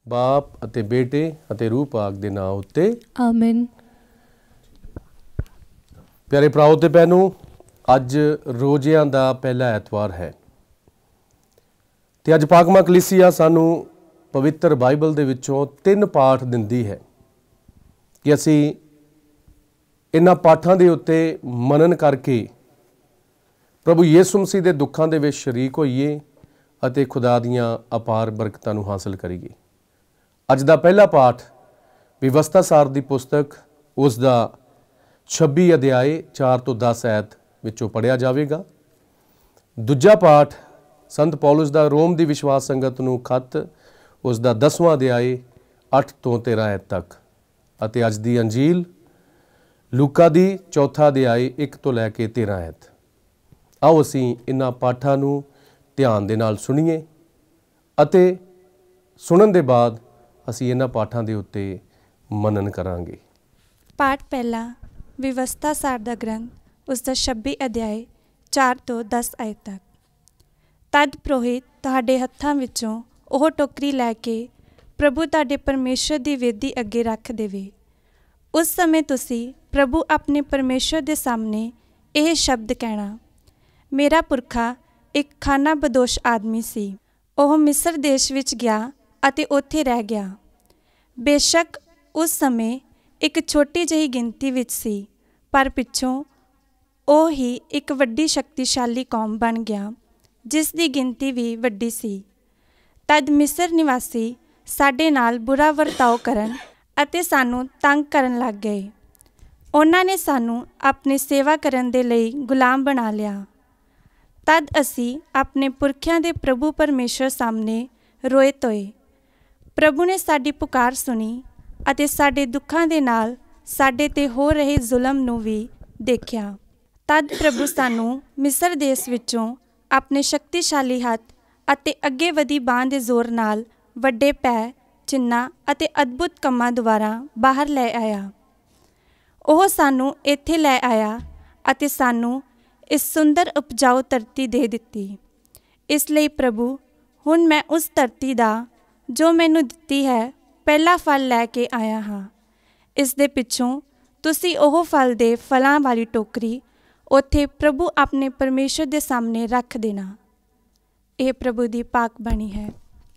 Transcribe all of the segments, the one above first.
बाप अते बेटे अते रूह पाक दे नाम उत्ते आमीन। प्यारे भराओ ते भैनों, अज रोज़िਆਂ ਦਾ पहला ਐਤਵਾਰ है ਤੇ ਅੱਜ ਪਾਕਮਾ ਕਲੀਸਿਆ ਸਾਨੂੰ ਪਵਿੱਤਰ ਬਾਈਬਲ ਦੇ ਵਿੱਚੋਂ 3 ਪਾਠ ਦਿੰਦੀ ਹੈ ਕਿ ਅਸੀਂ ਇਹਨਾਂ ਪਾਠਾਂ ਦੇ ਉੱਤੇ ਮਨਨ ਕਰਕੇ ਪ੍ਰਭੂ ਯਿਸੂ ਮਸੀਹ ਦੇ ਦੁੱਖਾਂ ਦੇ ਵਿੱਚ ਸ਼ਰੀਕ ਹੋਈਏ ਅਤੇ ਖੁਦਾ ਦੀਆਂ ਅਪਾਰ ਬਰਕਤਾਂ ਨੂੰ ਹਾਸਲ ਕਰੀਏ। ਅੱਜ ਦਾ ਪਹਿਲਾ ਪਾਠ ਵਿਵਸਥਾ ਸਾਰ ਦੀ ਪੁਸਤਕ ਉਸ ਦਾ 26 ਅਧਿਆਏ 4 ਤੋਂ 10 ਐਤ ਵਿੱਚੋਂ ਪੜ੍ਹਿਆ ਜਾਵੇਗਾ। ਦੂਜਾ ਪਾਠ ਸੰਤ ਪੌਲਸ ਦਾ ਰੋਮ ਦੀ ਵਿਸ਼ਵਾਸ ਸੰਗਤ ਨੂੰ ਖੱਤ ਉਸ ਦਾ 10ਵਾਂ ਅਧਿਆਏ 8 ਤੋਂ 13 ਐਤ ਤੱਕ ਅਤੇ ਅੱਜ ਦੀ ਅੰਜੀਲ ਲੂਕਾ ਦੀ ਚੌਥਾ ਅਧਿਆਏ 1 ਤੋਂ ਲੈ ਕੇ 13 ਐਤ। ਆਓ ਅਸੀਂ ਇਹਨਾਂ ਪਾਠਾਂ ਨੂੰ ਧਿਆਨ ਦੇ ਨਾਲ ਸੁਣੀਏ ਅਤੇ ਸੁਣਨ ਦੇ ਬਾਅਦ ਅਸੀਂ ਇਹਨਾਂ ਪਾਠਾਂ ਦੇ ਉੱਤੇ ਮਨਨ ਕਰਾਂਗੇ। ਪਾਠ ਪਹਿਲਾ ਵਿਵਸਥਾ ਸਾਰ ਦਾ ਗ੍ਰੰਥ ਉਸ ਦਾ 26 ਅਧਿਆਏ 4 ਤੋਂ 10 ਆਇਤ ਤੱਕ। ਤਦ ਪੁਰੋਹਿਤ ਤੁਹਾਡੇ ਹੱਥਾਂ ਵਿੱਚੋਂ ਉਹ ਟੋਕਰੀ ਲੈ ਕੇ ਪ੍ਰਭੂ ਤੁਹਾਡੇ ਪਰਮੇਸ਼ਰ ਦੀ ਵੇਦੀ ਅੱਗੇ ਰੱਖ ਦੇਵੇ। ਉਸ ਸਮੇਂ ਤੁਸੀਂ ਪ੍ਰਭੂ ਆਪਣੇ ਪਰਮੇਸ਼ਰ ਦੇ ਸਾਹਮਣੇ ਇਹ ਸ਼ਬਦ ਕਹਿਣਾ, ਮੇਰਾ ਪੁਰਖਾ ਇੱਕ ਖਾਨਾ ਬਦੋਸ਼ ਆਦਮੀ ਸੀ। ਉਹ ਮਿਸਰ ਦੇਸ਼ ਵਿੱਚ ਗਿਆ ਅਤੇ ਉੱਥੇ ਰਹਿ ਗਿਆ। ਬੇਸ਼ੱਕ ਉਸ ਸਮੇਂ ਇੱਕ ਛੋਟੀ ਜਿਹੀ ਗਿਣਤੀ ਵਿੱਚ ਸੀ, ਪਰ ਪਿੱਛੋਂ ਉਹ ਹੀ ਇੱਕ ਵੱਡੀ ਸ਼ਕਤੀਸ਼ਾਲੀ ਕੌਮ ਬਣ ਗਿਆ ਜਿਸ ਦੀ ਗਿਣਤੀ ਵੀ ਵੱਡੀ ਸੀ। ਤਦ ਮਿਸਰ ਨਿਵਾਸੀ ਸਾਡੇ ਨਾਲ ਬੁਰਾ ਵਰਤਾਓ ਕਰਨ ਅਤੇ ਸਾਨੂੰ ਤੰਗ ਕਰਨ ਲੱਗ ਗਏ। ਉਹਨਾਂ ਨੇ ਸਾਨੂੰ ਆਪਣੀ ਸੇਵਾ ਕਰਨ ਦੇ ਲਈ ਗੁਲਾਮ ਬਣਾ ਲਿਆ। ਤਦ ਅਸੀਂ ਆਪਣੇ ਪੁਰਖਿਆਂ ਦੇ ਪ੍ਰਭੂ ਪਰਮੇਸ਼ਰ ਸਾਹਮਣੇ ਰੋਏ ਧੋਏ। ਪ੍ਰਭੂ ਨੇ ਸਾਡੀ ਪੁਕਾਰ ਸੁਣੀ ਅਤੇ ਸਾਡੇ ਦੁੱਖਾਂ ਦੇ ਨਾਲ ਸਾਡੇ 'ਤੇ ਹੋ ਰਹੇ ਜ਼ੁਲਮ ਨੂੰ ਵੀ ਦੇਖਿਆ। ਤਦ ਪ੍ਰਭੂ ਸਾਨੂੰ ਮਿਸਰ ਦੇਸ਼ ਵਿੱਚੋਂ ਆਪਣੇ ਸ਼ਕਤੀਸ਼ਾਲੀ ਹੱਥ ਅਤੇ ਅੱਗੇ ਵਧੀ ਬਾਂਹ ਦੇ ਜ਼ੋਰ ਨਾਲ ਵੱਡੇ ਭੈ, ਚਿੰਨ੍ਹਾਂ ਅਤੇ ਅਦਭੁਤ ਕੰਮਾਂ ਦੁਆਰਾ ਬਾਹਰ ਲੈ ਆਇਆ। ਉਹ ਸਾਨੂੰ ਇੱਥੇ ਲੈ ਆਇਆ ਅਤੇ ਸਾਨੂੰ ਇਸ ਸੁੰਦਰ ਉਪਜਾਊ ਧਰਤੀ ਦੇ ਦਿੱਤੀ। ਇਸ ਲਈ ਪ੍ਰਭੂ, ਹੁਣ ਮੈਂ ਉਸ ਧਰਤੀ ਦਾ ਜੋ ਮੈਨੂੰ ਦਿੱਤੀ ਹੈ ਪਹਿਲਾ ਫਲ ਲੈ ਕੇ ਆਇਆ ਹਾਂ। ਇਸ ਦੇ ਪਿੱਛੋਂ ਤੁਸੀਂ ਉਹ ਫਲ ਦੇ ਫਲਾਂ ਵਾਲੀ ਟੋਕਰੀ ਉੱਥੇ ਪ੍ਰਭੂ ਆਪਣੇ ਪਰਮੇਸ਼ਰ ਦੇ ਸਾਹਮਣੇ ਰੱਖ ਦੇਣਾ। ਇਹ ਪ੍ਰਭੂ ਦੀ ਪਾਕ ਬਾਣੀ ਹੈ।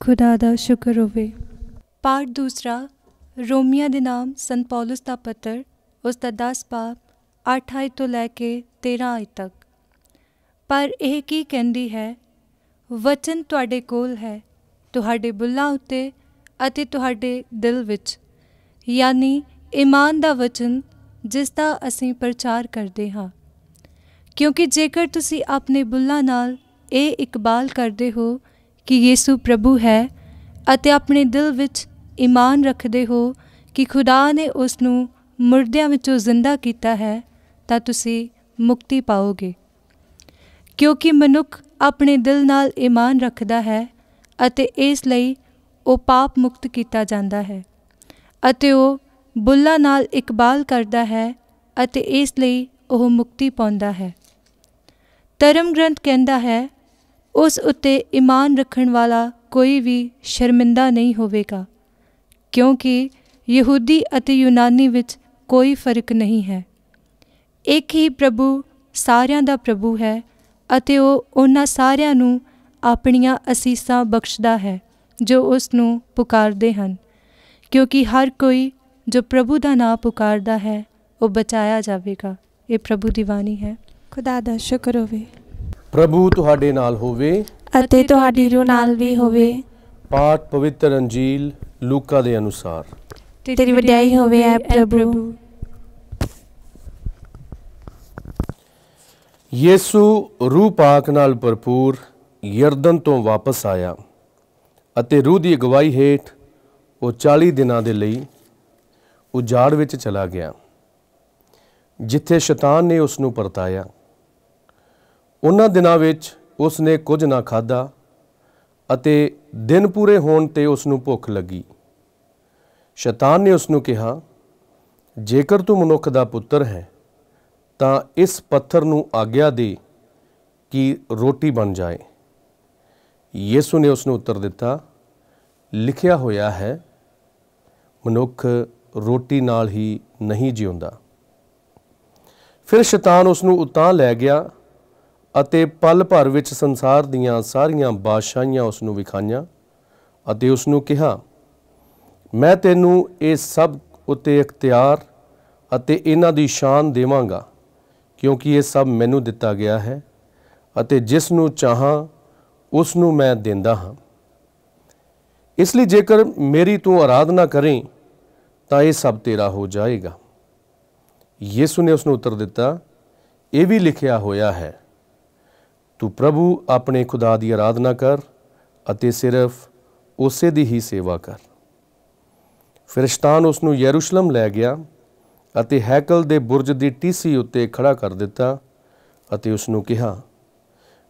ਖੁਦਾ ਦਾ ਸ਼ੁਕਰ ਹੋਵੇ। ਪਾਠ ਦੂਸਰਾ ਰੋਮੀਆਂ ਦੇ ਨਾਮ ਸੰਤ ਪੌਲਸ ਦਾ ਪੱਤਰ ਉਸ ਦਾ 10 ਬਾਬ 8 ਆਇਤ ਤੋਂ ਲੈ ਕੇ 13 ਆਇਤ ਤੱਕ। ਪਰ ਇਹ ਕੀ ਕਹਿੰਦੀ ਹੈ? ਵਚਨ ਤੁਹਾਡੇ ਕੋਲ ਹੈ, ਤੁਹਾਡੇ ਬੁੱਲ੍ਹਾਂ ਉੱਤੇ ਅਤੇ ਤੁਹਾਡੇ ਦਿਲ ਵਿੱਚ, ਯਾਨੀ ਈਮਾਨ ਦਾ ਵਚਨ ਜਿਸ ਦਾ ਅਸੀਂ ਪ੍ਰਚਾਰ ਕਰਦੇ ਹਾਂ। ਕਿਉਂਕਿ ਜੇਕਰ ਤੁਸੀਂ ਆਪਣੇ ਬੁੱਲ੍ਹਾਂ ਨਾਲ ਇਹ ਇਕਬਾਲ ਕਰਦੇ ਹੋ ਕਿ ਯਿਸੂ ਪ੍ਰਭੂ ਹੈ ਅਤੇ ਆਪਣੇ ਦਿਲ ਵਿੱਚ ਈਮਾਨ ਰੱਖਦੇ ਹੋ ਕਿ ਖੁਦਾ ਨੇ ਉਸ ਨੂੰ ਮੁਰਦਿਆਂ ਵਿੱਚੋਂ ਜ਼ਿੰਦਾ ਕੀਤਾ ਹੈ, ਤਾਂ ਤੁਸੀਂ ਮੁਕਤੀ ਪਾਓਗੇ। ਕਿਉਂਕਿ ਮਨੁੱਖ ਆਪਣੇ ਦਿਲ ਨਾਲ ਈਮਾਨ ਰੱਖਦਾ ਹੈ ਅਤੇ ਇਸ ਲਈ ਉਹ ਪਾਪ ਮੁਕਤ ਕੀਤਾ ਜਾਂਦਾ ਹੈ, ਅਤੇ ਉਹ ਬੁੱਲ੍ਹਾਂ ਨਾਲ ਇਕਬਾਲ ਕਰਦਾ ਹੈ ਅਤੇ ਇਸ ਲਈ ਉਹ ਮੁਕਤੀ ਪਾਉਂਦਾ ਹੈ। ਧਰਮ ਗ੍ਰੰਥ ਕਹਿੰਦਾ ਹੈ, ਉਸ ਉੱਤੇ ਈਮਾਨ ਰੱਖਣ ਵਾਲਾ ਕੋਈ ਵੀ ਸ਼ਰਮਿੰਦਾ ਨਹੀਂ ਹੋਵੇਗਾ, ਕਿਉਂਕਿ ਯਹੂਦੀ ਅਤੇ ਯੂਨਾਨੀ ਵਿੱਚ ਕੋਈ ਫਰਕ ਨਹੀਂ ਹੈ। ਇੱਕ ਹੀ ਪ੍ਰਭੂ ਸਾਰਿਆਂ ਦਾ ਪ੍ਰਭੂ ਹੈ ਅਤੇ ਉਹ ਉਹਨਾਂ ਸਾਰਿਆਂ ਨੂੰ ਆਪਣੀਆਂ ਅਸੀਸਾਂ ਬਖਸ਼ਦਾ ਹੈ ਜੋ ਉਸ ਨੂੰ ਪੁਕਾਰਦੇ ਹਨ, ਕਿਉਂਕਿ ਹਰ ਕੋਈ ਜੋ ਪ੍ਰਭੂ ਦਾ ਨਾਂ ਪੁਕਾਰਦਾ ਹੈ ਉਹ ਬਚਾਇਆ ਜਾਵੇਗਾ। ਇਹ ਪ੍ਰਭੂ ਦੀ ਬਾਣੀ ਹੈ। ਖੁਦਾ ਦਾ ਸ਼ੁਕਰ ਹੋਵੇ। ਪ੍ਰਭੂ ਤੁਹਾਡੇ ਨਾਲ ਹੋਵੇ ਅਤੇ ਤੁਹਾਡੀ ਰੂਹ ਨਾਲ ਵੀ ਹੋਵੇ। ਪਾਠ ਪਵਿੱਤਰ ਅੰਜੀਲ ਲੂਕਾ ਦੇ ਅਨੁਸਾਰ। ਤੇਰੀ ਵਡਿਆਈ ਹੋਵੇ ਐ ਪ੍ਰਭੂ। ਯਿਸੂ ਰੂਹ ਪਾਕ ਨਾਲ ਭਰਪੂਰ ਯਰਦਨ ਤੋਂ ਵਾਪਸ ਆਇਆ ਅਤੇ ਰੂਹ ਦੀ ਅਗਵਾਈ ਹੇਠ ਉਹ 40 ਦਿਨਾਂ ਦੇ ਲਈ ਉਜਾੜ ਵਿੱਚ ਚਲਾ ਗਿਆ, ਜਿੱਥੇ ਸ਼ੈਤਾਨ ਨੇ ਉਸ ਨੂੰ ਪਰਤਾਇਆ। ਉਹਨਾਂ ਦਿਨਾਂ ਵਿੱਚ ਉਸ ਨੇ ਕੁਝ ਨਾ ਖਾਧਾ ਅਤੇ ਦਿਨ ਪੂਰੇ ਹੋਣ 'ਤੇ ਉਸ ਨੂੰ ਭੁੱਖ ਲੱਗੀ। ਸ਼ੈਤਾਨ ਨੇ ਉਸ ਨੂੰ ਕਿਹਾ, ਜੇਕਰ ਤੂੰ ਮਨੁੱਖ ਦਾ ਪੁੱਤਰ ਹੈ ਤਾਂ ਇਸ ਪੱਥਰ ਨੂੰ ਆਗਿਆ ਦੇ ਕਿ ਰੋਟੀ ਬਣ ਜਾਏ। ਯਿਸੂ ਨੇ ਉਸ ਨੂੰ ਉੱਤਰ ਦਿੱਤਾ, ਲਿਖਿਆ ਹੋਇਆ ਹੈ, ਮਨੁੱਖ ਰੋਟੀ ਨਾਲ ਹੀ ਨਹੀਂ ਜਿਉਂਦਾ। ਫਿਰ ਸ਼ੈਤਾਨ ਉਸ ਨੂੰ ਉਤਾਂਹ ਲੈ ਗਿਆ ਅਤੇ ਪਲ ਭਰ ਵਿੱਚ ਸੰਸਾਰ ਦੀਆਂ ਸਾਰੀਆਂ ਬਾਦਸ਼ਾਹੀਆਂ ਉਸ ਨੂੰ ਵਿਖਾਈਆਂ ਅਤੇ ਉਸ ਨੂੰ ਕਿਹਾ, ਮੈਂ ਤੈਨੂੰ ਇਹ ਸਭ ਉੱਤੇ ਇਖਤਿਆਰ ਅਤੇ ਇਹਨਾਂ ਦੀ ਸ਼ਾਨ ਦੇਵਾਂਗਾ, ਕਿਉਂਕਿ ਇਹ ਸਭ ਮੈਨੂੰ ਦਿੱਤਾ ਗਿਆ ਹੈ ਅਤੇ ਜਿਸ ਨੂੰ ਚਾਹਾਂ ਉਸ ਨੂੰ ਮੈਂ ਦਿੰਦਾ ਹਾਂ। ਇਸ ਲਈ ਜੇਕਰ ਮੇਰੀ ਤੂੰ ਆਰਾਧਨਾ ਕਰੇ ਤਾਂ ਇਹ ਸਭ ਤੇਰਾ ਹੋ ਜਾਏਗਾ। ਯਿਸੂ ਨੇ ਉਸ ਨੂੰ ਉੱਤਰ ਦਿੱਤਾ, ਇਹ ਵੀ ਲਿਖਿਆ ਹੋਇਆ ਹੈ, ਤੂੰ ਪ੍ਰਭੂ ਆਪਣੇ ਖੁਦਾ ਦੀ ਆਰਾਧਨਾ ਕਰ ਅਤੇ ਸਿਰਫ ਉਸੇ ਦੀ ਹੀ ਸੇਵਾ ਕਰ। ਫਿਰ ਸ਼ੈਤਾਨ ਉਸ ਨੂੰ ਯਰੂਸ਼ਲਮ ਲੈ ਗਿਆ ਅਤੇ ਹੈਕਲ ਦੇ ਬੁਰਜ ਦੀ ਟੀਸੀ ਉੱਤੇ ਖੜਾ ਕਰ ਦਿੱਤਾ ਅਤੇ ਉਸ ਨੂੰ ਕਿਹਾ,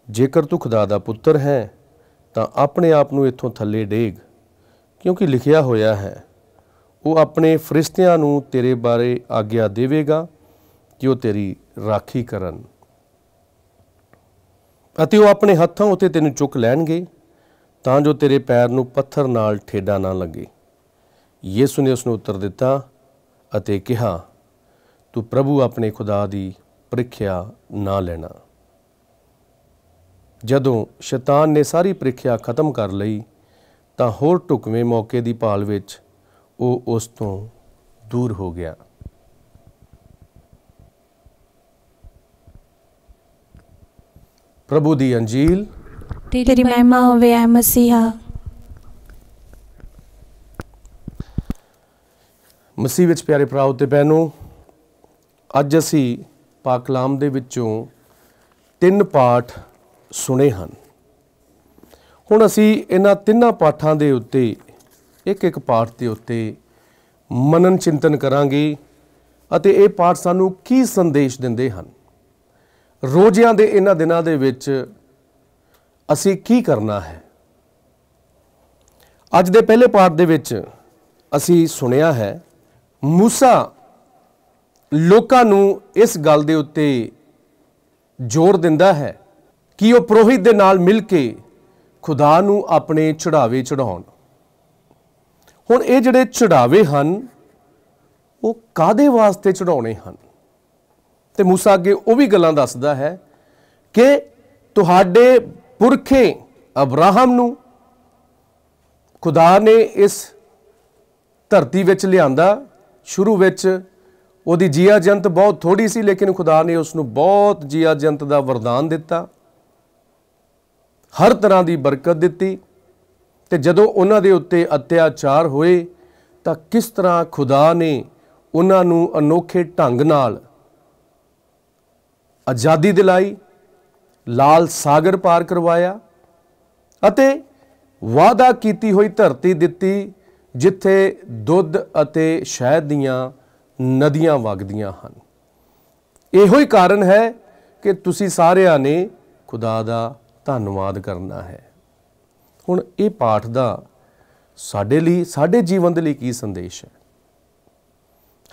ਜੇਕਰ ਤੂੰ ਖੁਦਾ ਦਾ ਪੁੱਤਰ ਹੈ ਤਾਂ ਆਪਣੇ ਆਪ ਨੂੰ ਇੱਥੋਂ ਥੱਲੇ ਡੇਗ, ਕਿਉਂਕਿ ਲਿਖਿਆ ਹੋਇਆ ਹੈ, ਉਹ ਆਪਣੇ ਫਰਿਸ਼ਤਿਆਂ ਨੂੰ ਤੇਰੇ ਬਾਰੇ ਆਗਿਆ ਦੇਵੇਗਾ ਕਿ ਉਹ ਤੇਰੀ ਰਾਖੀ ਕਰਨ ਅਤੇ ਉਹ ਆਪਣੇ ਹੱਥਾਂ ਉੱਤੇ ਤੈਨੂੰ ਚੁੱਕ ਲੈਣਗੇ ਤਾਂ ਜੋ ਤੇਰੇ ਪੈਰ ਨੂੰ ਪੱਥਰ ਨਾਲ ਠੇਡਾ ਨਾ ਲੱਗੇ। ਯਿਸੂ ਨੇ ਉਸ ਨੂੰ ਉੱਤਰ ਦਿੱਤਾ ਅਤੇ ਕਿਹਾ, ਤੂੰ ਪ੍ਰਭੂ ਆਪਣੇ ਖੁਦਾ ਦੀ ਪ੍ਰੀਖਿਆ ਨਾ ਲੈਣਾ। ਜਦੋਂ ਸ਼ੈਤਾਨ ਨੇ ਸਾਰੀ ਪ੍ਰੀਖਿਆ ਖਤਮ ਕਰ ਲਈ ਤਾਂ ਹੋਰ ਢੁਕਵੇਂ ਮੌਕੇ ਦੀ ਭਾਲ ਵਿੱਚ ਉਹ ਉਸ ਤੋਂ ਦੂਰ ਹੋ ਗਿਆ। ਪ੍ਰਭੂ ਦੀ ਅੰਜੀਲ। ਤੇਰੀ ਮਹਿਮਾ ਹੋਵੇ ਐ ਮਸੀਹਾ। ਮਸੀਹ ਵਿੱਚ ਪਿਆਰੇ ਭਰਾਓ ਤੇ ਭੈਣੋ, ਅੱਜ ਅਸੀਂ ਪਾਕ ਕਲਾਮ ਦੇ ਵਿੱਚੋਂ 3 ਪਾਠ ਸੁਣੇ ਹਨ। ਹੁਣ ਅਸੀਂ ਇਹਨਾਂ 3 ਪਾਠਾਂ ਦੇ ਉੱਤੇ ਇੱਕ ਪਾਠ ਦੇ ਉੱਤੇ ਮਨਨ ਚਿੰਤਨ ਕਰਾਂਗੇ ਅਤੇ ਇਹ ਪਾਠ ਸਾਨੂੰ ਕੀ ਸੰਦੇਸ਼ ਦਿੰਦੇ ਹਨ। ਰੋਜ਼ਿਆਂ ਦੇ ਇਹਨਾਂ ਦਿਨਾਂ ਦੇ ਵਿੱਚ ਅਸੀਂ ਕੀ ਕਰਨਾ ਹੈ। ਅੱਜ ਦੇ ਪਹਿਲੇ ਪਾਠ ਦੇ ਵਿੱਚ ਅਸੀਂ ਸੁਣਿਆ ਹੈ, ਮੂਸਾ ਲੋਕਾਂ ਨੂੰ ਇਸ ਗੱਲ ਦੇ ਉੱਤੇ ਜ਼ੋਰ ਦਿੰਦਾ ਹੈ ਕਿ ਉਹ ਪੁਰੋਹਿਤ ਦੇ ਨਾਲ ਮਿਲ ਕੇ ਖੁਦਾ ਨੂੰ ਆਪਣੇ ਚੜਾਵੇ ਚੜਾਉਣ। ਹੁਣ ਇਹ ਜਿਹੜੇ ਚੜਾਵੇ ਹਨ ਉਹ ਕਾਹਦੇ ਵਾਸਤੇ ਚੜਾਉਣੇ ਹਨ, ਤੇ ਮੂਸਾ ਅੱਗੇ ਉਹ ਵੀ ਗੱਲਾਂ ਦੱਸਦਾ ਹੈ ਕਿ ਤੁਹਾਡੇ ਪੁਰਖੇ ਅਬਰਾਹਮ ਨੂੰ ਖੁਦਾ ਨੇ ਇਸ ਧਰਤੀ ਵਿੱਚ ਲਿਆਂਦਾ। ਸ਼ੁਰੂ ਵਿੱਚ ਉਹਦੀ ਜੀਆ ਜੰਤ ਬਹੁਤ ਥੋੜੀ ਸੀ, ਲੇਕਿਨ ਖੁਦਾ ਨੇ ਉਸ ਨੂੰ ਬਹੁਤ ਜੀਆ ਜੰਤ ਦਾ ਵਰਦਾਨ ਦਿੱਤਾ, ਹਰ ਤਰ੍ਹਾਂ ਦੀ ਬਰਕਤ ਦਿੱਤੀ। ਤੇ ਜਦੋਂ ਉਹਨਾਂ ਦੇ ਉੱਤੇ ਅਤਿਆਚਾਰ ਹੋਏ ਤਾਂ ਕਿਸ ਤਰ੍ਹਾਂ ਖੁਦਾ ਨੇ ਉਹਨਾਂ ਨੂੰ ਅਨੋਖੇ ਢੰਗ ਨਾਲ ਆਜ਼ਾਦੀ ਦਿਲਾਈ, ਲਾਲ ਸਾਗਰ ਪਾਰ ਕਰਵਾਇਆ ਅਤੇ ਵਾਅਦਾ ਕੀਤੀ ਹੋਈ ਧਰਤੀ ਦਿੱਤੀ ਜਿੱਥੇ ਦੁੱਧ ਅਤੇ ਸ਼ਹਿਦ ਦੀਆਂ ਨਦੀਆਂ ਵਗਦੀਆਂ ਹਨ। ਇਹੋ ਹੀ ਕਾਰਨ ਹੈ ਕਿ ਤੁਸੀਂ ਸਾਰਿਆਂ ਨੇ ਖੁਦਾ ਦਾ ਧੰਨਵਾਦ ਕਰਨਾ ਹੈ। ਹੁਣ ਇਹ ਪਾਠ ਦਾ ਸਾਡੇ ਲਈ, ਸਾਡੇ ਜੀਵਨ ਦੇ ਲਈ ਕੀ ਸੰਦੇਸ਼ ਹੈ।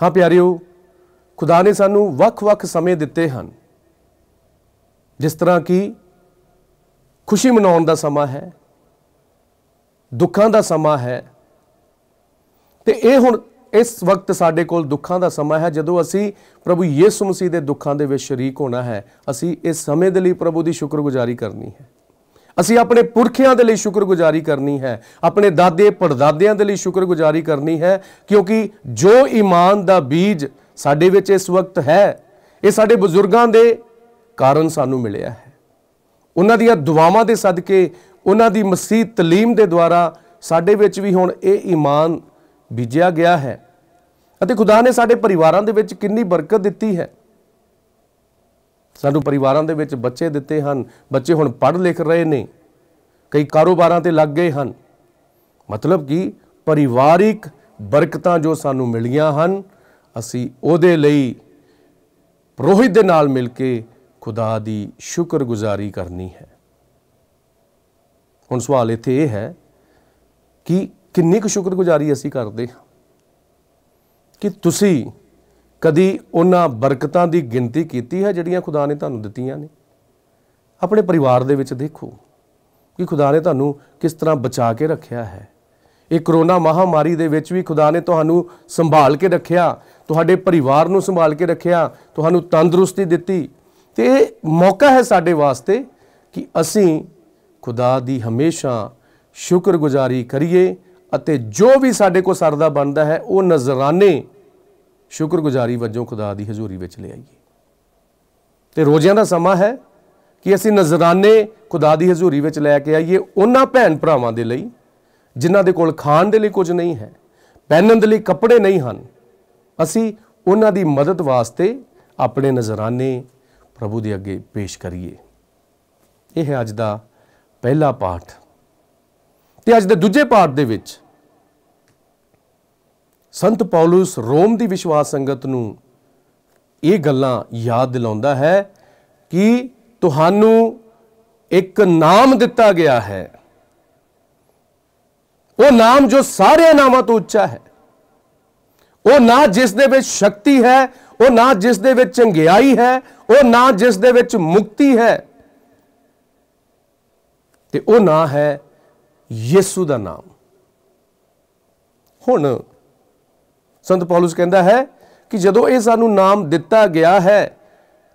ਹਾਂ ਪਿਆਰਿਓ, ਖੁਦਾ ਨੇ ਸਾਨੂੰ ਵੱਖ-ਵੱਖ ਸਮੇਂ ਦਿੱਤੇ ਹਨ, ਜਿਸ ਤਰ੍ਹਾਂ ਕਿ ਖੁਸ਼ੀ ਮਨਾਉਣ ਦਾ ਸਮਾਂ ਹੈ, ਦੁੱਖਾਂ ਦਾ ਸਮਾਂ ਹੈ। ਤੇ ਇਹ ਹੁਣ ਇਸ ਵਕਤ ਸਾਡੇ ਕੋਲ ਦੁੱਖਾਂ ਦਾ ਸਮਾਂ ਹੈ, ਜਦੋਂ ਅਸੀਂ ਪ੍ਰਭੂ ਯਿਸੂ ਮਸੀਹ ਦੇ ਦੁੱਖਾਂ ਦੇ ਵਿੱਚ ਸ਼ਰੀਕ ਹੋਣਾ ਹੈ। ਅਸੀਂ ਇਸ ਸਮੇਂ ਦੇ ਲਈ ਪ੍ਰਭੂ ਦੀ ਸ਼ੁਕਰਗੁਜ਼ਾਰੀ ਕਰਨੀ ਹੈ। ਅਸੀਂ ਆਪਣੇ ਪੁਰਖਿਆਂ ਦੇ ਲਈ ਸ਼ੁਕਰਗੁਜ਼ਾਰੀ ਕਰਨੀ ਹੈ, ਆਪਣੇ ਦਾਦੇ ਪੜਦਾਦਿਆਂ ਦੇ ਲਈ ਸ਼ੁਕਰਗੁਜ਼ਾਰੀ ਕਰਨੀ ਹੈ, ਕਿਉਂਕਿ ਜੋ ਈਮਾਨ ਦਾ ਬੀਜ ਸਾਡੇ ਵਿੱਚ ਇਸ ਵਕਤ ਹੈ, ਇਹ ਸਾਡੇ ਬਜ਼ੁਰਗਾਂ ਦੇ ਕਾਰਨ ਸਾਨੂੰ ਮਿਲਿਆ ਹੈ। ਉਹਨਾਂ ਦੀਆਂ ਦੁਆਵਾਂ ਦੇ ਸਦਕੇ, ਉਹਨਾਂ ਦੀ ਮਸੀਹ ਤਾਲੀਮ ਦੇ ਦੁਆਰਾ ਸਾਡੇ ਵਿੱਚ ਵੀ ਹੁਣ ਇਹ ਈਮਾਨ ਬੀਜਿਆ ਗਿਆ ਹੈ। ਅਤੇ ਖੁਦਾ ਨੇ ਸਾਡੇ ਪਰਿਵਾਰਾਂ ਦੇ ਵਿੱਚ ਕਿੰਨੀ ਬਰਕਤ ਦਿੱਤੀ ਹੈ। ਸਾਨੂੰ ਪਰਿਵਾਰਾਂ ਦੇ ਵਿੱਚ ਬੱਚੇ ਦਿੱਤੇ ਹਨ, ਬੱਚੇ ਹੁਣ ਪੜ੍ਹ ਲਿਖ ਰਹੇ ਨੇ, ਕਈ ਕਾਰੋਬਾਰਾਂ ਤੇ ਲੱਗ ਗਏ ਹਨ। ਮਤਲਬ ਕਿ ਪਰਿਵਾਰਿਕ ਬਰਕਤਾਂ ਜੋ ਸਾਨੂੰ ਮਿਲੀਆਂ ਹਨ, ਅਸੀਂ ਉਹਦੇ ਲਈ ਪੁਰੋਹਿਤ ਦੇ ਨਾਲ ਮਿਲ ਕੇ ਖੁਦਾ ਦੀ ਸ਼ੁਕਰਗੁਜ਼ਾਰੀ ਕਰਨੀ ਹੈ। ਹੁਣ ਸਵਾਲ ਇੱਥੇ ਇਹ ਹੈ ਕਿ ਕਿੰਨੀ ਕੁ ਸ਼ੁਕਰਗੁਜ਼ਾਰੀ ਅਸੀਂ ਕਰਦੇ ਹਾਂ। ਕਿ ਤੁਸੀਂ ਕਦੀ ਉਹਨਾਂ ਬਰਕਤਾਂ ਦੀ ਗਿਣਤੀ ਕੀਤੀ ਹੈ ਜਿਹੜੀਆਂ ਖੁਦਾ ਨੇ ਤੁਹਾਨੂੰ ਦਿੱਤੀਆਂ ਨੇ। ਆਪਣੇ ਪਰਿਵਾਰ ਦੇ ਵਿੱਚ ਦੇਖੋ ਕਿ ਖੁਦਾ ਨੇ ਤੁਹਾਨੂੰ ਕਿਸ ਤਰ੍ਹਾਂ ਬਚਾ ਕੇ ਰੱਖਿਆ ਹੈ, ਇਹ ਕਰੋਨਾ ਮਹਾਮਾਰੀ ਦੇ ਵਿੱਚ ਵੀ ਖੁਦਾ ਨੇ ਤੁਹਾਨੂੰ ਸੰਭਾਲ ਕੇ ਰੱਖਿਆ, ਤੁਹਾਡੇ ਪਰਿਵਾਰ ਨੂੰ ਸੰਭਾਲ ਕੇ ਰੱਖਿਆ, ਤੁਹਾਨੂੰ ਤੰਦਰੁਸਤੀ ਦਿੱਤੀ। ਤੇ ਇਹ ਮੌਕਾ ਹੈ ਸਾਡੇ ਵਾਸਤੇ ਕਿ ਅਸੀਂ ਖੁਦਾ ਦੀ ਹਮੇਸ਼ਾ ਸ਼ੁਕਰਗੁਜ਼ਾਰੀ ਕਰੀਏ ਅਤੇ ਜੋ ਵੀ ਸਾਡੇ ਕੋਲ ਸਰਦਾ ਬਣਦਾ ਹੈ ਉਹ ਨਜ਼ਰਾਨੇ ਸ਼ੁਕਰਗੁਜ਼ਾਰੀ ਵਜੋਂ ਖੁਦਾ ਦੀ ਹਜ਼ੂਰੀ ਵਿੱਚ ਲਿਆਈਏ। ਤੇ ਰੋਜ਼ਿਆਂ ਦਾ ਸਮਾਂ ਹੈ ਕਿ ਅਸੀਂ ਨਜ਼ਰਾਨੇ ਖੁਦਾ ਦੀ ਹਜ਼ੂਰੀ ਵਿੱਚ ਲੈ ਕੇ ਆਈਏ ਉਹਨਾਂ ਭੈਣ ਭਰਾਵਾਂ ਦੇ ਲਈ ਜਿਨ੍ਹਾਂ ਦੇ ਕੋਲ ਖਾਣ ਦੇ ਲਈ ਕੁਝ ਨਹੀਂ ਹੈ, ਪਹਿਨਣ ਦੇ ਲਈ ਕੱਪੜੇ ਨਹੀਂ ਹਨ। ਅਸੀਂ ਉਹਨਾਂ ਦੀ ਮਦਦ ਵਾਸਤੇ ਆਪਣੇ ਨਜ਼ਰਾਨੇ ਪ੍ਰਭੂ ਦੇ ਅੱਗੇ ਪੇਸ਼ ਕਰੀਏ। ਇਹ ਹੈ ਅੱਜ ਦਾ ਪਹਿਲਾ ਪਾਠ। ਤੇ ਅੱਜ ਦੇ ਦੂਜੇ ਪਾਠ ਦੇ ਵਿੱਚ ਸੰਤ ਪੌਲੁਸ ਰੋਮ ਦੀ ਵਿਸ਼ਵਾਸ ਸੰਗਤ ਨੂੰ ਇਹ ਗੱਲਾਂ ਯਾਦ ਦਿਲਾਉਂਦਾ ਹੈ ਕਿ ਤੁਹਾਨੂੰ ਇੱਕ ਨਾਮ ਦਿੱਤਾ ਗਿਆ ਹੈ, ਉਹ ਨਾਮ ਜੋ ਸਾਰੇ ਨਾਮਾਂ ਤੋਂ ਉੱਚਾ ਹੈ, ਉਹ ਨਾਂ ਜਿਸ ਦੇ ਵਿੱਚ ਸ਼ਕਤੀ ਹੈ, ਉਹ ਨਾਂ ਜਿਸ ਦੇ ਵਿੱਚ ਚੰਗਿਆਈ ਹੈ, ਉਹ ਨਾਂ ਜਿਸ ਦੇ ਵਿੱਚ ਮੁਕਤੀ ਹੈ, ਤੇ ਉਹ ਨਾਂ ਹੈ ਯਿਸੂ ਦਾ ਨਾਮ। ਹੁਣ ਸੰਤ ਪੌਲੁਸ ਕਹਿੰਦਾ ਹੈ ਕਿ ਜਦੋਂ ਇਹ ਸਾਨੂੰ ਨਾਮ ਦਿੱਤਾ ਗਿਆ ਹੈ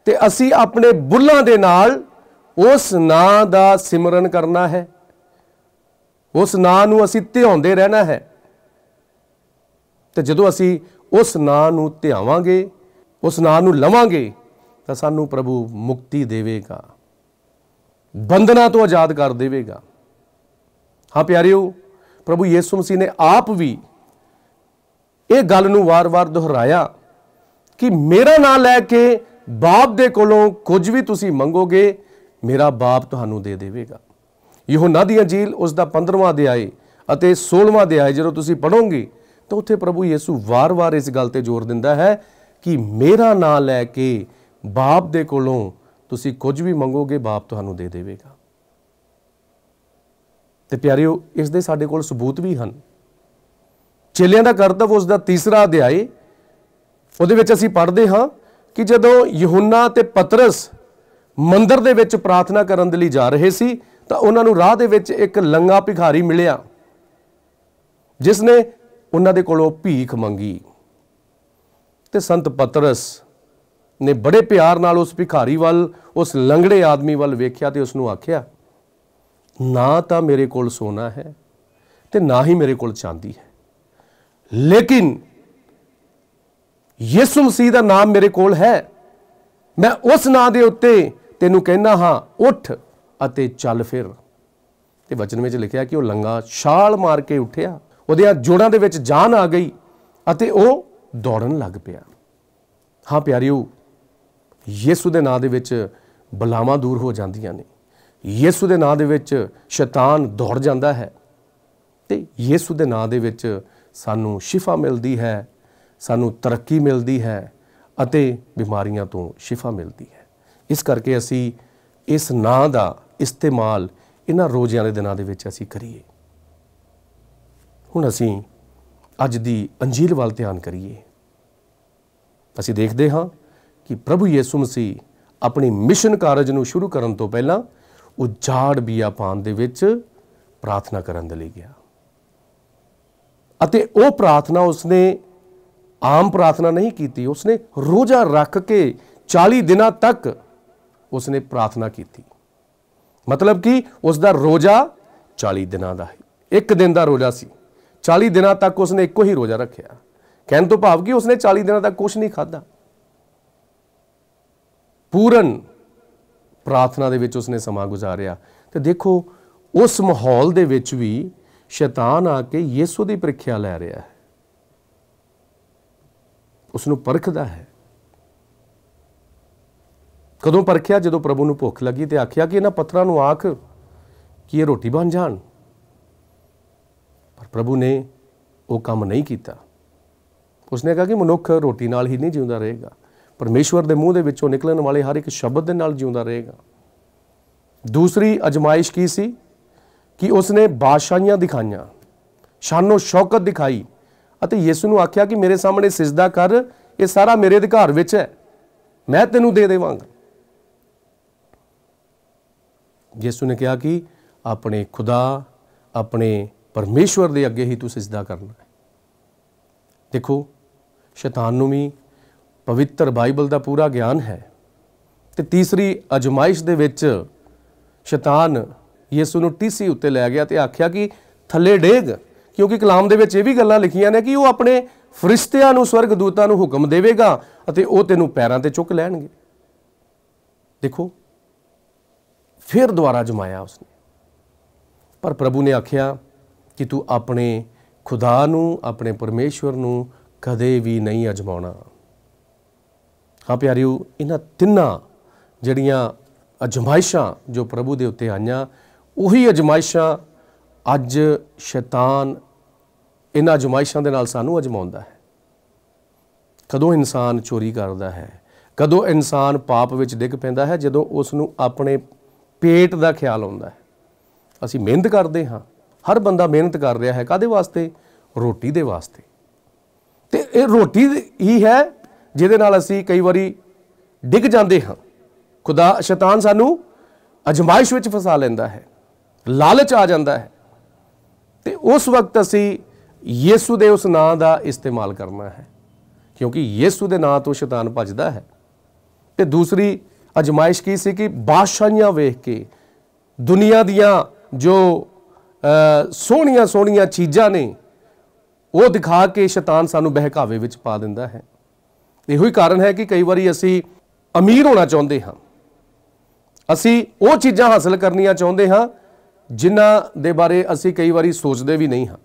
ਤੇ ਅਸੀਂ ਆਪਣੇ ਬੁੱਲਾਂ ਦੇ ਨਾਲ ਉਸ ਨਾਂ ਦਾ ਸਿਮਰਨ ਕਰਨਾ ਹੈ, ਉਸ ਨਾਂ ਨੂੰ ਅਸੀਂ ਧਿਆਉਂਦੇ ਰਹਿਣਾ ਹੈ। ਤੇ ਜਦੋਂ ਅਸੀਂ ਉਸ ਨਾਂ ਨੂੰ ਧਿਆਵਾਂਗੇ, ਉਸ ਨਾਂ ਨੂੰ ਲਵਾਂਗੇ, ਤਾਂ ਸਾਨੂੰ ਪ੍ਰਭੂ ਮੁਕਤੀ ਦੇਵੇਗਾ, ਬੰਧਨਾਂ ਤੋਂ ਆਜ਼ਾਦ ਕਰ ਦੇਵੇਗਾ। ਹਾਂ ਪਿਆਰਿਓ, ਪ੍ਰਭੂ ਯਿਸੂ ਮਸੀਹ ਨੇ ਆਪ ਵੀ ਇਹ ਗੱਲ ਨੂੰ ਵਾਰ-ਵਾਰ ਦੁਹਰਾਇਆ ਕਿ ਮੇਰਾ ਨਾਂ ਲੈ ਕੇ ਬਾਪ ਦੇ ਕੋਲੋਂ ਕੁਝ ਵੀ ਤੁਸੀਂ ਮੰਗੋਗੇ, ਮੇਰਾ ਬਾਪ ਤੁਹਾਨੂੰ ਦੇ ਦੇਵੇਗਾ। ਯਹੋਨਾ ਦੀ ਅੰਜੀਲ ਉਸ ਦਾ 15ਵਾਂ ਅਧਿਆਇ ਅਤੇ 16ਵਾਂ ਅਧਿਆਇ ਜਦੋਂ ਤੁਸੀਂ ਪੜ੍ਹੋਗੇ ਤਾਂ ਉੱਥੇ ਪ੍ਰਭੂ ਯਿਸੂ ਵਾਰ-ਵਾਰ ਇਸ ਗੱਲ ਤੇ ਜ਼ੋਰ ਦਿੰਦਾ ਹੈ ਕਿ ਮੇਰਾ ਨਾਂ ਲੈ ਕੇ ਬਾਪ ਦੇ ਕੋਲੋਂ ਤੁਸੀਂ ਕੁਝ ਵੀ ਮੰਗੋਗੇ, ਬਾਪ ਤੁਹਾਨੂੰ ਦੇ ਦੇਵੇਗਾ। ਤੇ ਪਿਆਰਿਓ, ਇਸ ਦੇ ਸਾਡੇ ਕੋਲ ਸਬੂਤ ਵੀ ਹਨ। ਚੇਲਿਆਂ ਦਾ ਕਰਤੱਵ ਉਸ ਦਾ 3ਰਾ ਅਧਿਆਇ, ਉਹਦੇ ਵਿੱਚ ਅਸੀਂ ਪੜ੍ਹਦੇ ਹਾਂ ਕਿ ਜਦੋਂ ਯਹੋਨਾ ਤੇ ਪਤਰਸ ਮੰਦਰ ਦੇ ਵਿੱਚ ਪ੍ਰਾਰਥਨਾ ਕਰਨ ਦੇ ਲਈ ਜਾ ਰਹੇ ਸੀ ਤਾਂ ਉਹਨਾਂ ਨੂੰ ਰਾਹ ਦੇ ਵਿੱਚ ਇੱਕ ਲੰਗਾ ਭਿਖਾਰੀ ਮਿਲਿਆ ਜਿਸ ਨੇ ਉਹਨਾਂ ਦੇ ਕੋਲੋਂ ਭੀਖ ਮੰਗੀ। ਤੇ ਸੰਤ ਪਤਰਸ ਨੇ ਬੜੇ ਪਿਆਰ ਨਾਲ ਉਸ ਭਿਖਾਰੀ ਵੱਲ, ਉਸ ਲੰਗੜੇ ਆਦਮੀ ਵੱਲ ਵੇਖਿਆ ਤੇ ਉਸ ਨੂੰ ਆਖਿਆ, ਨਾ ਤਾਂ ਮੇਰੇ ਕੋਲ ਸੋਨਾ ਹੈ ਤੇ ਨਾ ਹੀ ਮੇਰੇ ਕੋਲ ਚਾਂਦੀ ਹੈ, ਲੇਕਿਨ ਯਿਸੂ ਮਸੀਹ ਦਾ ਨਾਮ ਮੇਰੇ ਕੋਲ ਹੈ। ਮੈਂ ਉਸ ਨਾਂ ਦੇ ਉੱਤੇ ਤੈਨੂੰ ਕਹਿੰਦਾ ਹਾਂ, ਉੱਠ ਅਤੇ ਚੱਲ ਫਿਰ। ਤੇ ਵਚਨ ਵਿੱਚ ਲਿਖਿਆ ਕਿ ਉਹ ਲੰਗਾ ਛਾਲ ਮਾਰ ਕੇ ਉੱਠਿਆ, ਉਹਦੀਆਂ ਜੋੜਾਂ ਦੇ ਵਿੱਚ ਜਾਨ ਆ ਗਈ ਅਤੇ ਉਹ ਦੌੜਨ ਲੱਗ ਪਿਆ। ਹਾਂ ਪਿਆਰਿਓ, ਯਿਸੂ ਦੇ ਨਾਂ ਦੇ ਵਿੱਚ ਬਲਾਵਾਂ ਦੂਰ ਹੋ ਜਾਂਦੀਆਂ ਨੇ, ਯਿਸੂ ਦੇ ਨਾਂ ਦੇ ਵਿੱਚ ਸ਼ੈਤਾਨ ਦੌੜ ਜਾਂਦਾ ਹੈ ਤੇ ਯਿਸੂ ਦੇ ਨਾਂ ਦੇ ਵਿੱਚ ਸਾਨੂੰ ਸ਼ਿਫਾ ਮਿਲਦੀ ਹੈ, ਸਾਨੂੰ ਤਰੱਕੀ ਮਿਲਦੀ ਹੈ ਅਤੇ ਬਿਮਾਰੀਆਂ ਤੋਂ ਸ਼ਿਫਾ ਮਿਲਦੀ ਹੈ। ਇਸ ਕਰਕੇ ਅਸੀਂ ਇਸ ਨਾਂ ਦਾ ਇਸਤੇਮਾਲ ਇਹਨਾਂ ਰੋਜ਼ਿਆਂ ਦੇ ਦਿਨਾਂ ਦੇ ਵਿੱਚ ਅਸੀਂ ਕਰੀਏ। ਹੁਣ ਅਸੀਂ ਅੱਜ ਦੀ ਅੰਜੀਲ ਵੱਲ ਧਿਆਨ ਕਰੀਏ। ਅਸੀਂ ਦੇਖਦੇ ਹਾਂ ਕਿ ਪ੍ਰਭੂ ਯਿਸੂ ਮਸੀਹ ਆਪਣੀ ਮਿਸ਼ਨ ਕਾਰਜ ਨੂੰ ਸ਼ੁਰੂ ਕਰਨ ਤੋਂ ਪਹਿਲਾਂ ਉਜਾੜ ਬਿਆਪਾਨ ਦੇ ਵਿੱਚ ਪ੍ਰਾਰਥਨਾ ਕਰਨ ਦੇ ਲਈ ਗਿਆ ਅਤੇ ਉਹ ਪ੍ਰਾਰਥਨਾ ਉਸਨੇ ਆਮ ਪ੍ਰਾਰਥਨਾ ਨਹੀਂ ਕੀਤੀ, ਉਸਨੇ ਰੋਜ਼ਾ ਰੱਖ ਕੇ 40 ਦਿਨਾਂ ਤੱਕ ਉਸਨੇ ਪ੍ਰਾਰਥਨਾ ਕੀਤੀ। ਮਤਲਬ ਕਿ ਉਸ ਦਾ ਰੋਜ਼ਾ 40 ਦਿਨਾਂ ਦਾ ਹੈ, ਇੱਕ ਦਿਨ ਦਾ ਰੋਜ਼ਾ ਸੀ। 40 ਦਿਨਾਂ ਤੱਕ ਉਸਨੇ ਇੱਕੋ ਹੀ ਰੋਜ਼ਾ ਰੱਖਿਆ। ਕਹਿਣ ਤੋਂ ਭਾਵ ਕਿ ਉਸਨੇ 40 ਦਿਨਾਂ ਤੱਕ ਕੁਝ ਨਹੀਂ ਖਾਧਾ। ਪੂਰਨ ਪ੍ਰਾਰਥਨਾ ਦੇ ਵਿੱਚ ਉਸਨੇ ਸਮਾਂ ਗੁਜ਼ਾਰਿਆ। ਤੇ ਦੇਖੋ, ਉਸ ਮਾਹੌਲ ਦੇ ਵਿੱਚ ਵੀ ਸ਼ੈਤਾਨ ਆ ਕੇ ਯਿਸੂ ਦੀ ਪ੍ਰੀਖਿਆ ਲੈ ਰਿਹਾ ਹੈ, ਉਸ ਨੂੰ ਪਰਖਦਾ ਹੈ। ਕਦੋਂ ਪਰਖਿਆ? ਜਦੋਂ ਪ੍ਰਭੂ ਨੂੰ ਭੁੱਖ ਲੱਗੀ ਤੇ ਆਖਿਆ ਕਿ ਇਹਨਾਂ ਪੱਥਰਾਂ ਨੂੰ ਆਖ ਕਿ ਇਹ ਰੋਟੀ ਬਣ ਜਾਣ। ਪਰ ਪ੍ਰਭੂ ਨੇ ਉਹ ਕੰਮ ਨਹੀਂ ਕੀਤਾ। ਉਸਨੇ ਕਿਹਾ ਕਿ ਮਨੁੱਖ ਰੋਟੀ ਨਾਲ ਹੀ ਨਹੀਂ ਜਿਉਂਦਾ ਰਹੇਗਾ, ਪਰਮੇਸ਼ਵਰ ਦੇ ਮੂੰਹ ਦੇ ਵਿੱਚੋਂ ਨਿਕਲਣ ਵਾਲੇ ਹਰ ਇੱਕ ਸ਼ਬਦ ਦੇ ਨਾਲ ਜਿਉਂਦਾ ਰਹੇਗਾ। ਦੂਸਰੀ ਅਜਮਾਇਸ਼ ਕੀ ਸੀ ਕਿ ਉਸਨੇ ਬਾਦਸ਼ਾਹੀਆਂ ਦਿਖਾਈਆਂ, ਸ਼ਾਨੋ ਸ਼ੌਕਤ ਦਿਖਾਈ ਅਤੇ ਯਿਸੂ ਨੂੰ ਆਖਿਆ ਕਿ ਮੇਰੇ ਸਾਹਮਣੇ ਸਿਜਦਾ ਕਰ, ਇਹ ਸਾਰਾ ਮੇਰੇ ਅਧਿਕਾਰ ਵਿੱਚ ਹੈ, ਮੈਂ ਤੈਨੂੰ ਦੇ ਦੇਵਾਂਗਾ। ਯਿਸੂ ਨੇ ਕਿਹਾ ਕਿ ਆਪਣੇ ਖੁਦਾ, ਆਪਣੇ परमेश्वर के अगे ही तू सिजदा करना है। देखो शैतान नूं भी पवित्र बाइबल का पूरा ज्ञान है। तो तीसरी अजमाइश दे विच शैतान यीशु नूं टीसी उत्ते लै गया तो आख्या कि थले डेग, क्योंकि कलाम दे विच ये भी गल्लां लिखियां ने कि वो अपने फरिश्तियां नूं स्वर्गदूतां नूं हुक्म देवेगा अते वो तैनूं पैरां ते चुक लैणगे। देखो फिर दोबारा जमाया उसने, पर प्रभु ने आख्या कि तू अपने खुदा नूं अपने परमेश्वर नूं कदे भी नहीं अजमाउणा। हाँ प्यारिओ, इन्हां तिन्नां जिहड़ियां अजमाइशां जो प्रभु दे उत्ते आईयां, उही अजमाइशां अज शैतान इन्हां अजमाइशां दे नाल सानूं अजमाउंदा है। कदों इंसान चोरी करदा है, कदों इंसान पाप विच डिग पैंदा है, जदों उसनूं अपने पेट दा ख्याल आउंदा है। असीं मेहनत करदे हां, हर बंदा मेहनत कर रहा है, काहदे वास्ते? रोटी दे वास्ते। ते इह रोटी ही है जिहदे नाल असीं कई वारी डिग जांदे हां। खुदा शैतान सानूं अजमाइश विच फसा लैंदा है, लालच आ जांदा है, ते उस वक्त असीं यीशु दे उस नां दा इस्तेमाल करना है, क्योंकि यीशु दे नां तो शैतान भजदा है। ते दूसरी अजमाइश की सी कि बादशाहियां वेख के, दुनिया दियां जो सोहणियां सोहणियां चीज़ां ने वो दिखा के शैतान सानू बहकावे विच पा दिंदा है। इहो ही कारण है कि कई बारी असी अमीर होना चाहुंदे हां, असी वो चीज़ां हासिल करनियां चाहुंदे हां जिन्हां दे बारे असी कई बारी सोचदे भी नहीं हां।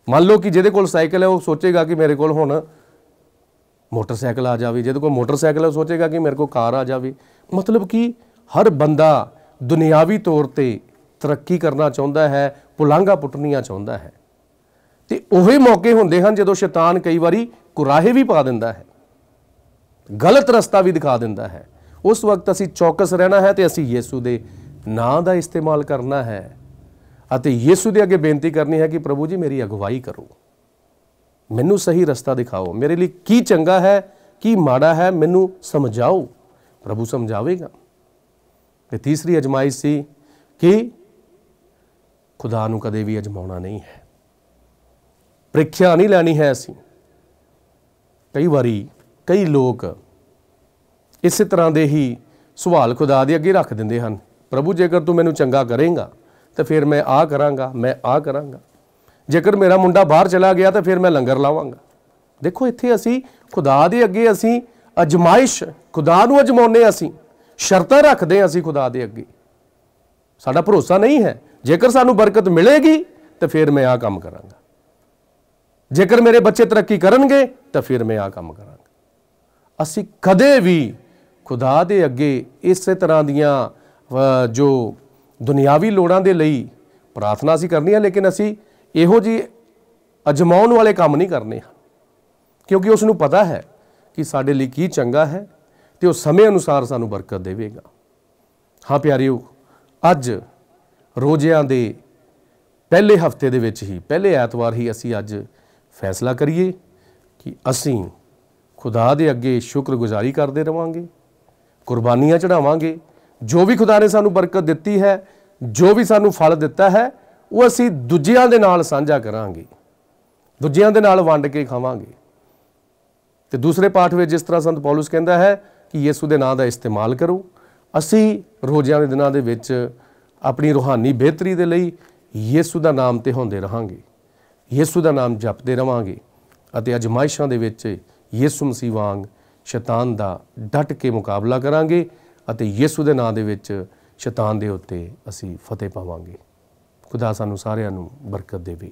मान लो कि जिहदे कोल साइकिल है वो सोचेगा कि मेरे कोल हुण मोटरसाइकिल आ जावे, जिहदे कोल मोटरसाइकिल है वो सोचेगा कि मेरे को कार आ जावे। मतलब कि हर बंदा दुनियावी तौर ते तरक्की करना चाहुंदा है, पुलांघा पुट्टणियां चाहुंदा है। ते उहे मौके हुंदे हन जदों शैतान कई बारी कुराहे भी पा दिंदा है, गलत रस्ता भी दिखा दिंदा है। उस वक्त असी चौकस रहना है, तो असी यीशु दे नां दा इस्तेमाल करना है अते यीशु दे अगे बेनती करनी है कि प्रभु जी मेरी अगवाई करो, मैनू सही रस्ता दिखाओ, मेरे लिए की चंगा है की माड़ा है मैनू समझाओ। प्रभु समझावेगा। ते तीसरी अजमाइश सी कि खुदा नूं कदे भी अजमाउणा नहीं है, ਪ੍ਰੀਖਿਆ नहीं लैनी है। असी कई बारी कई लोग इस तरह के ही सवाल खुदा दे अगे रख दिंदे हन, प्रभु जेकर तू मैनू चंगा करेगा तो फिर मैं आ करांगा, मैं आ करांगा, जेकर मेरा मुंडा बाहर चला गया तो फिर मैं लंगर लावांगा। देखो इत्थे असी खुदा दे अगे असी अजमाइश खुदा नूं अजमाउने, असी शर्तां रखदे असी खुदा दे अगे, साडा भरोसा नहीं है। जेकर सानू बरकत मिलेगी तो फिर मैं आ काम करांगा, जेकर मेरे बच्चे तरक्की करनगे तो फिर मैं आ काम करांगा। असी कदे भी खुदा दे अगे इस तरह दियां जो दुनियावी लोड़ां दे लई प्रार्थना असी करनी है, लेकिन असी इहो जी अजमाउण वाले काम नहीं करने, क्योंकि उसनू पता है कि साडे लई की चंगा है तो समय अनुसार सानू बरकत देवेगा। हाँ प्यारिओ, अज रोज़िਆਂ दे पहले हफ्ते दे विच ही पहले ऐतवार ही असी अज फैसला करिए कि असी खुदा दे अगे शुक्रगुजारी करते रहांगे, कुर्बानियां चढ़ावांगे। जो भी खुदा ने सानू बरकत दिती है, जो भी सानू फल दिता है, वो असी दूजियां दे नाल साझा करांगे, दूजियां दे नाल वंड के खावांगे। तो दूसरे पाठ में जिस तरह संत पौलुस कहता है कि यीशु दे नाम दा इस्तेमाल करो, असी रोज़िਆਂ दे दिनां दे विच अपनी रूहानी बेहतरी दे लई यीशु दा नाम ते होंदे रहांगे, यीशु दा नाम जपते रहांगे अते अजमाइशां दे विच यीशु मसीह वांग शैतान दा डट के मुकाबला करांगे अते यीशु दे नाम दे विच शैतान दे उत्ते असी फतेह पावांगे। खुदा सानू सारिआं नूं बरकत देवे।